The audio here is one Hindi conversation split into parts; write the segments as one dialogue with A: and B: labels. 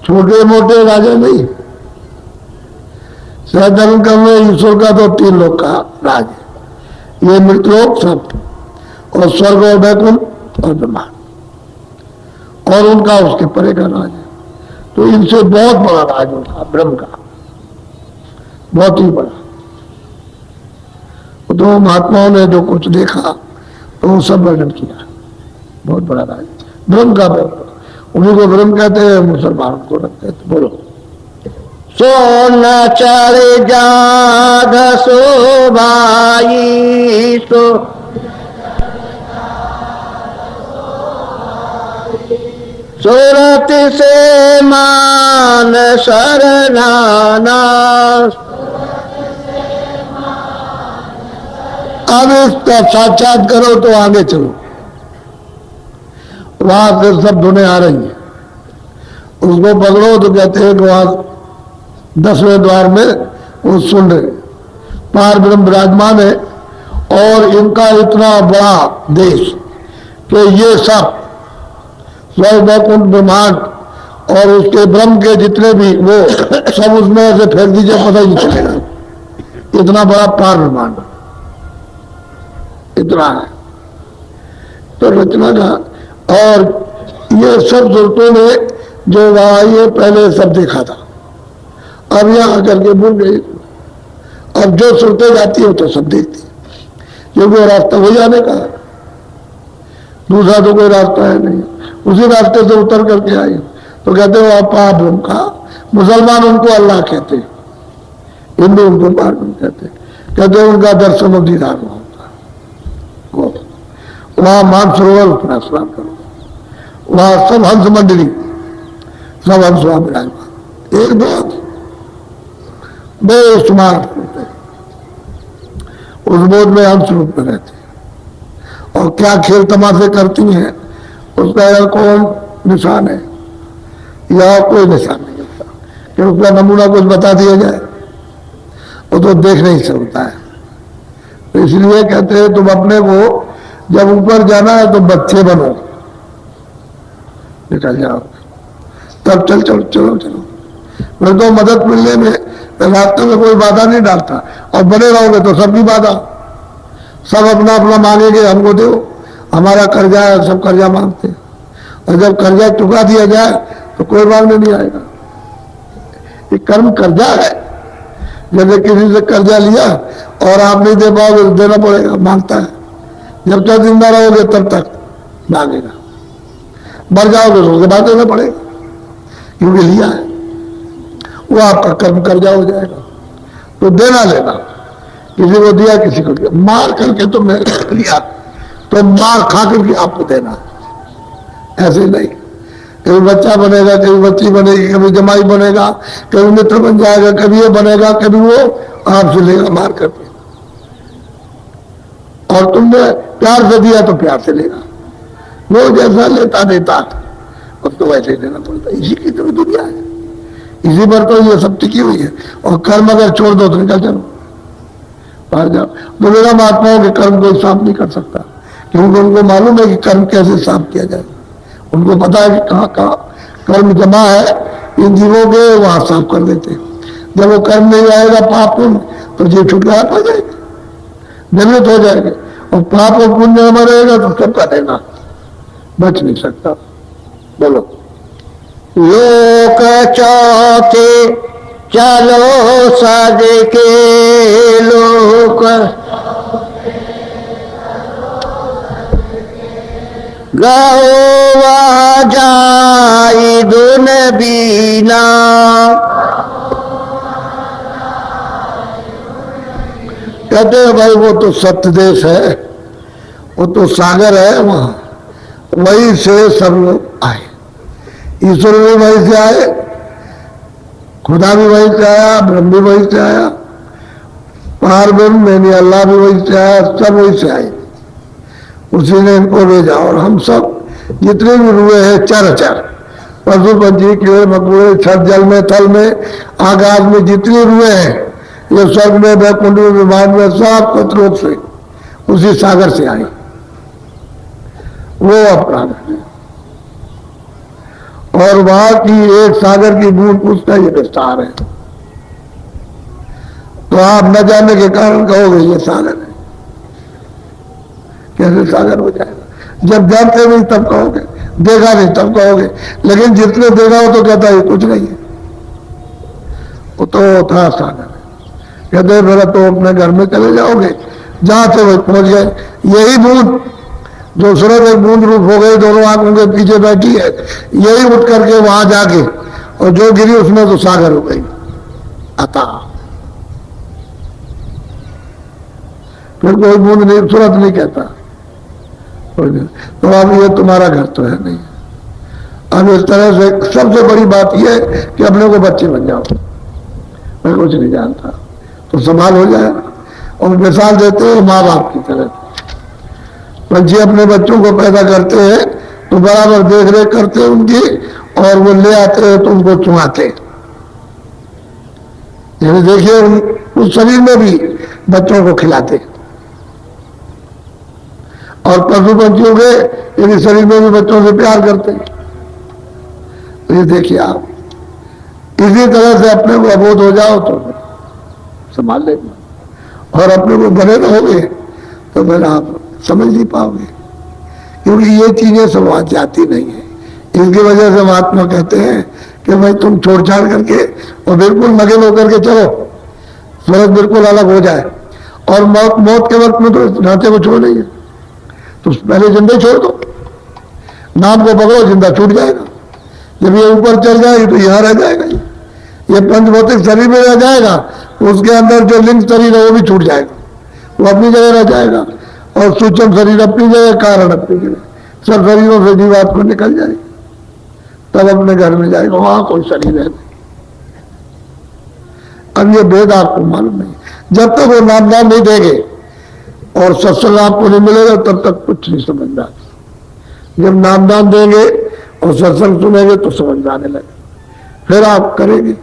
A: छोटे मोटे राजा नहीं, सैतन का में ईश्वर का तो 3 लोक का राज है, ये मृतलोक सब, और स्वर्ग और वैकुंठ और ब्रह्मांड, और उनका उसके परे का राज है। तो इनसे बहुत बड़ा राज होता ब्रह्म का, बहुत ही बड़ा। तो महात्माओं ने जो कुछ देखा तो वो सब वर्णन किया, बहुत बड़ा राज ब्रह्म का, बहुत बड़ा। उन्हीं को ब्रह्म कहते हैं, मुसलमान को रखते हैं। बोलो।
B: सोन चर जाग सो भाई सो, सूरत से मान शरणाना।
A: अब इसका साक्षात करो तो आगे चलो। वहां फिर सब धुने आ रही है, उसको पकड़ो तो कहते हैं कि वहां 10वें द्वार में वो सुन रहे, पार ब्रह्म विराजमान है, और इनका इतना बड़ा देश कि ये सब स्वर्ग वैकुंठ ब्रह्मांड और उसके ब्रह्म के जितने भी वो सब उसमें ऐसे फेंक दीजिए, पता ही नहीं चलेगा, इतना बड़ा पार ब्रह्मांड इतना है। तो रचना का, और ये सब सूरतों ने जो वहां ये पहले सब देखा था, अब यहां आकर के भूल गई। अब जो सूरतें जाती है तो सब देखती, क्योंकि वो रास्ता हो जाने का, दूसरा तो कोई रास्ता है नहीं। उसी रास्ते से उतर करके आए तो कहते हो आप ब्रह्म का, मुसलमान उनको अल्लाह कहते, हिंदू उनको पार ब्रह्म कहते हैं उनका दर्शन और दीदार होता है। वहां मानसरोवर अपना स्नान करो, वहां सब हंस मंडली, सब हंस वहां विराजमान, एक बात बेशुमार होते, उस बोध में हंस रूप में रहते, और क्या खेल तमाशे करती हैं उसका यह कौन निशान है, या कोई निशान नहीं होता कि उसका नमूना कुछ बता दिया जाए, वो तो देख नहीं सकता है। तो इसलिए कहते हैं तुम अपने को जब ऊपर जाना है तो बच्चे बनो, निकल जाओ, तब चल चलो चलो चलो। मैं तो मदद मिलने में रास्ते में कोई बाधा नहीं डालता, और बने रहोगे तो सबकी बाधा, सब अपना अपना मांगेंगे, हमको दो, हमारा कर्जा है, सब कर्जा मांगते, और जब कर्जा चुका दिया जाए तो कोई मांगने नहीं आएगा। ये कर्म कर्जा है, जैसे किसी से कर्जा लिया और आप नहीं दे पाओगे तो देना पड़ेगा, मांगता है, जब तक जिंदा रहोगे तब तक मांगेगा, मर जाओगे तो उसके बाद देना पड़ेगा, क्योंकि लिया है, वो आपका कर्म कर्जा हो जाएगा। तो देना लेना, किसी को दिया किसी को दिया, मार करके तो मैं लिया तो मार खा करके आपको देना, ऐसे नहीं। कभी बच्चा बनेगा, कभी बच्ची बनेगी, कभी जमाई बनेगा, कभी मित्र बन जाएगा, कभी ये बनेगा, कभी वो आपसे लेगा मार करके, और तुमने प्यार से दिया तो प्यार से लेगा, वो जैसा लेता देता उसको वैसे ही देना पड़ता। इसी की तो दुनिया है, इसी पर तो ये सब टिकी हुई है। और कर्म अगर छोड़ दो तो निकल चलो, बाहर जाओ। दुनिया महात्माओं के कर्म कोई साफ नहीं कर सकता, क्योंकि उनको मालूम है कि कर्म कैसे साफ किया जाए, उनको पता है कि कहाँ कहाँ कर्म जमा है इन जीवों के, वहां साफ कर देते। जब वो कर्म नहीं आएगा पाप पुण्य तो जीव छुटकारा पा जाएगा, जन्नत हो जाएंगे, और पाप और पुण्य जमा रहेगा तो सबका देना बच नहीं सकता। बोलो।
B: लोक चौथे चलो सज के लोक, गवा जाई दुन बीना।
A: कहते हैं भाई वो तो सत्य देश है, वो तो सागर है, वहां वहीं से सब लोग आए, ईश्वर भी वहीं से आए, खुदा भी वहीं से आया, ब्रह्म भी वहीं से आया, पार ब्रह्म यानी अल्लाह भी वहीं से आया, सब वहीं से आए, उसी ने इनको भेजा। और हम सब जितने भी रुए हैं चर पशु पंछी कीड़े मकोड़े, छत जल में थल में आकाश में जितने रुए हैं, ये स्वर्ग में वैकुंठ में विमान में सब पत्रों से उसी सागर से आए, वो अपराध है। और वहां की एक सागर की बूंद उसका ये विस्तार है। तो आप न जानने के कारण कहोगे ये सागर है, कैसे सागर हो जाएगा? जब जानते नहीं तब कहोगे, देखा नहीं तब कहोगे। लेकिन जितने देखा हो तो कहता है कुछ नहीं है, वो तो था सागर है। कहते मेरा तो अपने घर में चले जाओगे, जहां से वो पहुंच गए। यही बूंद जो सूरज एक बूंद रूप हो गई, दोनों आंखों के पीछे बैठी है, यही उठ करके वहां जाके और जो गिरी उसमें तो सागर हो गई। अता फिर कोई बूंद नहीं, सूरज नहीं कहता। तो अब ये तुम्हारा घर तो है नहीं। अब इस तरह से सबसे बड़ी बात यह है कि अपने को बच्चे बन जाओ। मैं कुछ नहीं जानता तो संभाल हो जाएगा। और मिसाल देते हो माँ बाप की तरह। पंछी अपने बच्चों को पैदा करते हैं तो बराबर देख रेख करते हैं उनकी, और वो ले आते हैं तो उनको चुमाते। यानी देखिए उस शरीर में भी बच्चों को खिलाते। और पशु पंछियों के यदि शरीर में भी बच्चों से प्यार करते हैं। तो ये देखिए आप इसी तरह से अपने को अबोध हो जाओ तो संभाल लेंगे, और अपने को बने रहोगे तो फिर आप समझ नहीं पाओगे, क्योंकि ये चीजें समाज जाती नहीं है। इसकी वजह से महात्मा कहते हैं कि भाई तुम छोड़ छाड़ करके और बिल्कुल मगन होकर के चलो, सूरज बिल्कुल अलग हो जाए। और मौत के वक्त में तो ढांचे को छोड़ नहीं है, तो पहले जिंदा छोड़ दो, नाम को पकड़ो, जिंदा छूट जाएगा। जब ये ऊपर चल जाएगी तो यहां रह जाएगा। ये पंचभौतिक शरीर में रह जाएगा, तो उसके अंदर जो लिंग शरीर है वो भी छूट जाएगा, वो अपनी जगह रह जाएगा। और सूक्ष्म शरीर अपनी जगह, कारण अपनी जगह। सब शरीरों से जीवात्मा निकल जाएगी, तब अपने घर में जाएगा, वहां कोई शरीर है नहीं। अब ये भेद आपको मालूम नहीं। जब तक वो नामदान नहीं देंगे और सत्संग आपको नहीं मिलेगा तब तक कुछ नहीं समझ में आता। जब नामदान देंगे और सत्संग सुनेंगे तो समझ में आने लगे, फिर आप करेंगे,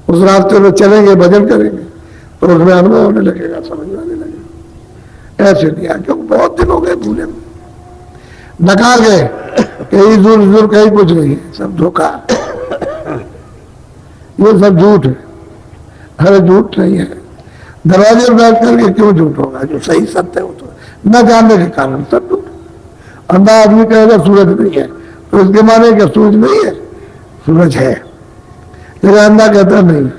A: उस रास्ते में चलेंगे, भजन करेंगे तो उसमें अनुभव होने लगेगा, समझ में आने लगेगा। ऐसे दिया क्योंकि बहुत दिन हो गए भूले में, नकार गए, कहीं दूर कहीं कुछ नहीं है, सब धोखा, ये सब झूठ है। अरे झूठ नहीं है, दरवाजे में बैठ करके क्यों झूठ होगा? जो सही सत्य है वो तो न जानने के कारण सब झूठ। अंधा आदमी कहेगा सूरज नहीं है तो इसके माने क्या सूरज नहीं है? सूरज है, लेकिन अंधा कहता नहीं।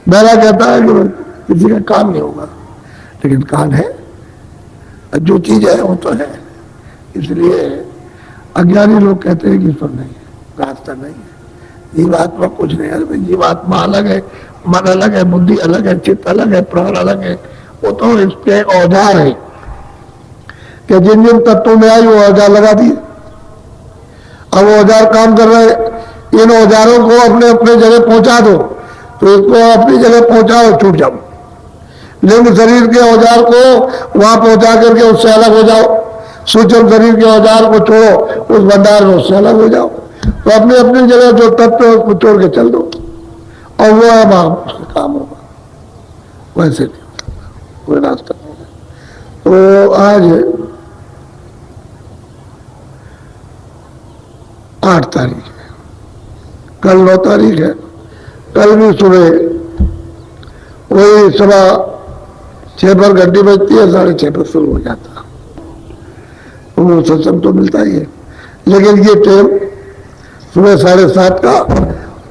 A: बहरा कहता है कि किसी का काम नहीं होगा, लेकिन कान है, जो चीज है वो तो है। इसलिए अज्ञानी लोग कहते हैं कि ईश्वर नहीं है, रास्ता नहीं है, जीवात्मा कुछ नहीं है। जीवात्मा अलग है, मन अलग है, बुद्धि अलग है, चित्त अलग है, प्राण अलग है। वो तो इसके औजार है कि जिन जिन तत्वों में आई वो औजार लगा दिए। अब वो औजार काम कर रहे हैं, इन औजारों को अपने अपने जगह पहुंचा दो, तो इसको अपनी जगह पहुंचाओ, छूट जाओ। लिंग शरीर के औजार को वहां पहुंचा करके उससे अलग हो जाओ, सूक्ष्म शरीर के औजार को छोड़ो, उस भंडार में उससे अलग हो जाओ। तो अपनी अपनी जगह जो तत्व है उसको छोड़ के चल दो, और वो है वहां उससे काम होगा। वैसे नहीं होगा, कोई रास्ता नहीं होगा। तो आज 8 तारीख है, कल 9 तारीख है। कल भी सुबह वही 6:15 पर घंटी बजती है, 6:30 पर शुरू हो जाता। वो सत्संग तो मिलता ही है, लेकिन ये टाइम सुबह 7:30 का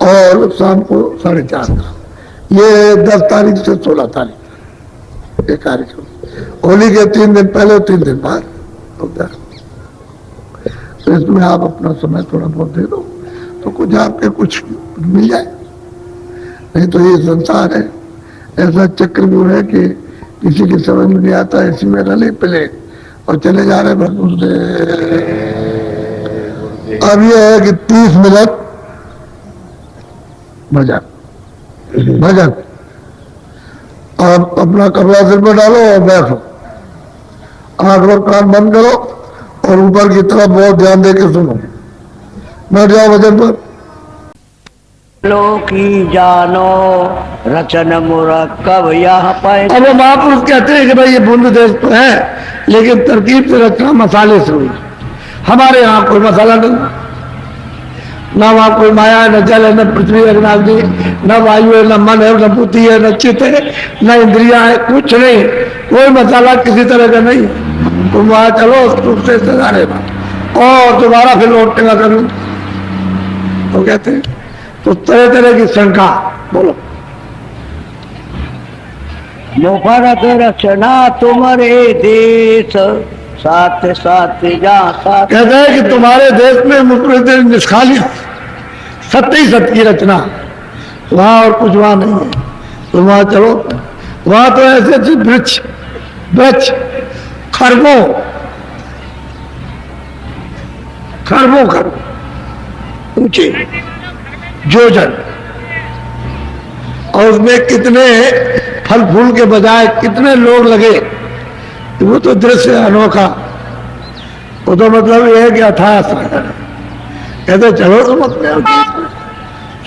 A: और शाम को 4:30 का। ये 10 तारीख से 16 तारीख ये कार्यक्रम, होली के 3 दिन पहले और 3 दिन बाद होता है। तो इसमें आप अपना समय थोड़ा बहुत दे दो तो कुछ आपके कुछ मिल जाए। नहीं तो ये संसार है, ऐसा चक्रव्यूह है कि किसी की समझ में नहीं आता, इसी में रले पिले और चले जा रहे बस उससे। अब ये है कि 30 मिनट भजन, आप अपना कपड़ा सिर पर डालो और बैठो, आंख और कान बंद करो और ऊपर की तरफ बहुत ध्यान दे के सुनो, बैठ जाओ भजन पर।
B: लोकी जानो रचन मुरक्कब यह पाए।
A: अब वो महापुरुष कहते हैं कि भाई ये बूंद देश तो है, लेकिन तरकीब से रचना मसाले से हुई। हमारे यहाँ कोई मसाला नहीं, ना वहाँ कोई माया है, न जल है, न पृथ्वी है, न अग्नि, न वायु है, न मन है, न बुद्धि है, न चित्त है, न इंद्रिया है, कुछ नहीं, कोई मसाला किसी तरह का नहीं है। तुम वहाँ चलो सुख से सजा लेना और दोबारा फिर लौटने का करूँ तो कहते हैं। तो तरह तरह की शंका बोलो।
B: मुखरत रचना तुम्हारे देश, साथ साथ जा साथ।
A: कहते हैं कि तुम्हारे देश में मुफ्त निष्खालित सत्य ही सत्य की रचना, वहां और कुछ वहां नहीं है। तो वहां चलो, वहां तो ऐसे ऐसे वृक्ष वृक्ष खरबों खरबों खरबों ऊंचे जोजन, और उसमें कितने फल फूल के बजाय कितने लोग लगे, वो तो दृश्य अनोखा। वो तो मतलब ये है कि अथाह सागर है। कहते चलो तुम अपने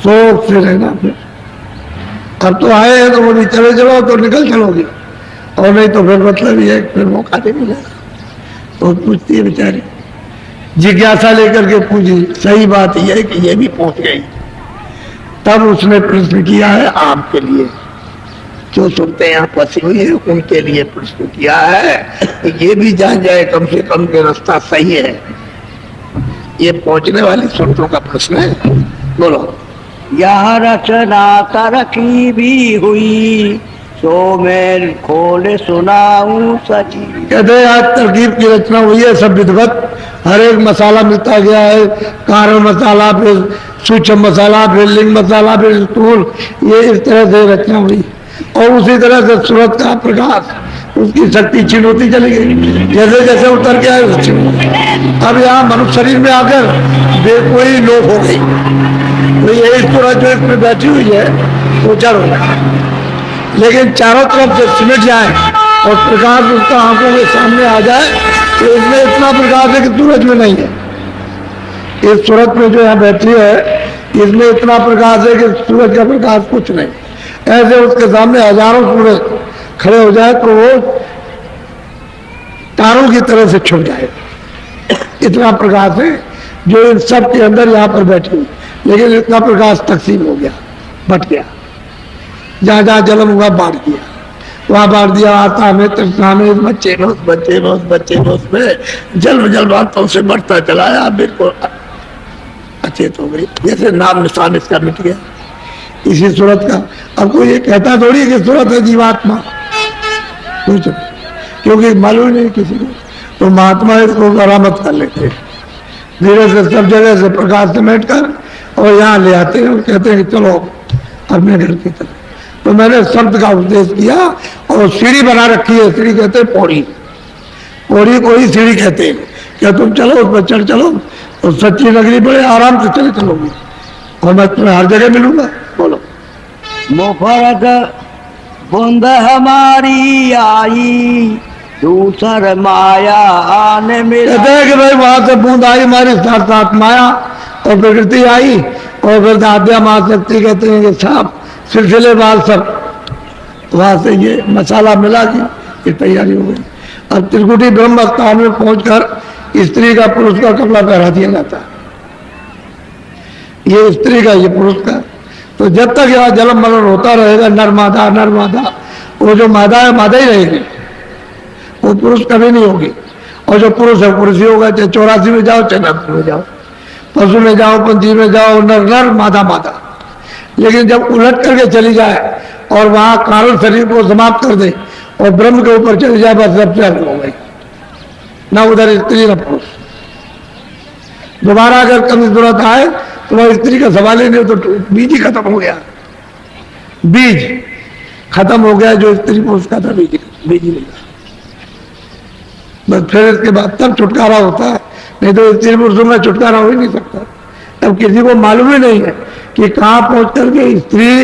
A: शौक से रहना, फिर अब तो आए हैं तो बोली चले चलो तो निकल चलोगे, और नहीं तो फिर मतलब ये फिर मौका नहीं मिलेगा। तो पूछती है बेचारी, जिज्ञासा लेकर के पूछी, सही बात यह है कि ये भी पहुंच गई। तब उसने प्रश्न किया है आपके लिए, जो सुनते हैं फंसी हुई है उनके लिए प्रश्न किया है कि ये भी जान जाए कम से कम के रास्ता सही है। ये पहुंचने वाली सुनतों का प्रश्न है। बोलो।
B: यह रचना तरकी भी हुई, सो मैं खोले सुनाऊं सजी।
A: कहते हैं आज तरकीब की रचना हुई है सब विधवत, हर एक मसाला मिलता गया है, कारण मसाला, फिर सूक्ष्म मसाला, फिर लिंग मसाला, फिर स्थूल, ये इस तरह से रचना हुई। और उसी तरह से सूरत का प्रकाश, उसकी शक्ति क्षीण होती चली गई, जैसे जैसे उतर के आए। अब यहाँ मनुष्य शरीर में आकर कोई लोप हो गई, तो ये सूरत जो इसमें बैठी हुई है वो जड़ हो गया, लेकिन चारों तरफ से सिमट जाए और प्रकाश उसका आंखों के सामने आ जाए तो इसमें इतना प्रकाश है कि सूरज में नहीं है। इस सूरत में जो यहाँ बैठी है इसमें इतना प्रकाश है कि सूरज का प्रकाश कुछ नहीं। ऐसे उसके सामने हजारों सूरज खड़े हो जाए तो वो तारों की तरह से छुप जाए, इतना प्रकाश है जो इन सब के अंदर यहाँ पर बैठी हुई। लेकिन इतना प्रकाश तकसीम हो गया, बट गया, जहाँ जहाँ जन्म हुआ बांट दिया, वहां बांट दिया। आता में तृष्णा में बच्चे में जन्म जन्मांतों से बढ़ता चलाया, बिल्कुल अचेत हो गई, जैसे नाम निशान इसका मिट गया इसी सूरत का। अब कोई ये कहता थोड़ी कि सूरत है जीवात्मा, कुछ क्योंकि मालूम नहीं किसी को, तो महात्मा इसको बरामद कर लेते हैं धीरे से, सब जगह से प्रकाश समेट कर और यहाँ ले आते हैं और कहते हैं कि चलो अपने घर की तरफ। तो मैंने शब्द का उपदेश किया और सीढ़ी बना रखी है, सीढ़ी कहते हैं पौड़ी, पौड़ी को ही सीढ़ी कहते हैं। क्या तुम चलो उस पर चढ़ चलो तो सच्ची नगरी बड़े आराम से चले चलोगे और मैं तुम्हें हर जगह मिलूंगा। बोलो।
B: मुफरत बूंद हमारी आई, दूसर माया आने में।
A: कहते हैं कि भाई वहां से बूंद आई हमारे साथ साथ माया और प्रकृति आई, और फिर आद्या महाशक्ति कहते हैं कि साहब सिलसिलेवार सब, वहां से ये मसाला मिला कि ये तैयारी हो गई। अब त्रिकुटी ब्रह्म स्थान में पहुंचकर स्त्री का पुरुष का कपड़ा पहरा दिया जाता है, ये स्त्री का ये पुरुष का। तो जब तक यहाँ जन्म मरण होता रहेगा नर मादा, वो जो मादा है मादा ही रहेगी, वो पुरुष कभी नहीं होगी। और जो पुरुष है पुरुष ही होगा, चाहे 84 में जाओ चाहे 90 में जाओ, पशु में जाओ पंछी में जाओ, नर नर मादा। लेकिन जब उलट करके चली जाए और वहां कारण शरीर को समाप्त कर दे और ब्रह्म के ऊपर चली जाए, बस सबसे अलग हो गई, ना उधर स्त्री ना पुरुष। दोबारा अगर कभी जरूरत आए तो वह स्त्री का सवाल ही नहीं, तो बीज ही खत्म हो गया, बीज खत्म हो गया जो स्त्री पुरुष का था, बीज ही नहीं। बस फिर इसके बाद तब छुटकारा होता है, नहीं तो स्त्री पुरुषों में छुटकारा हो ही नहीं सकता। तब किसी को मालूम ही नहीं है कि कहाँ पहुंच करके स्त्री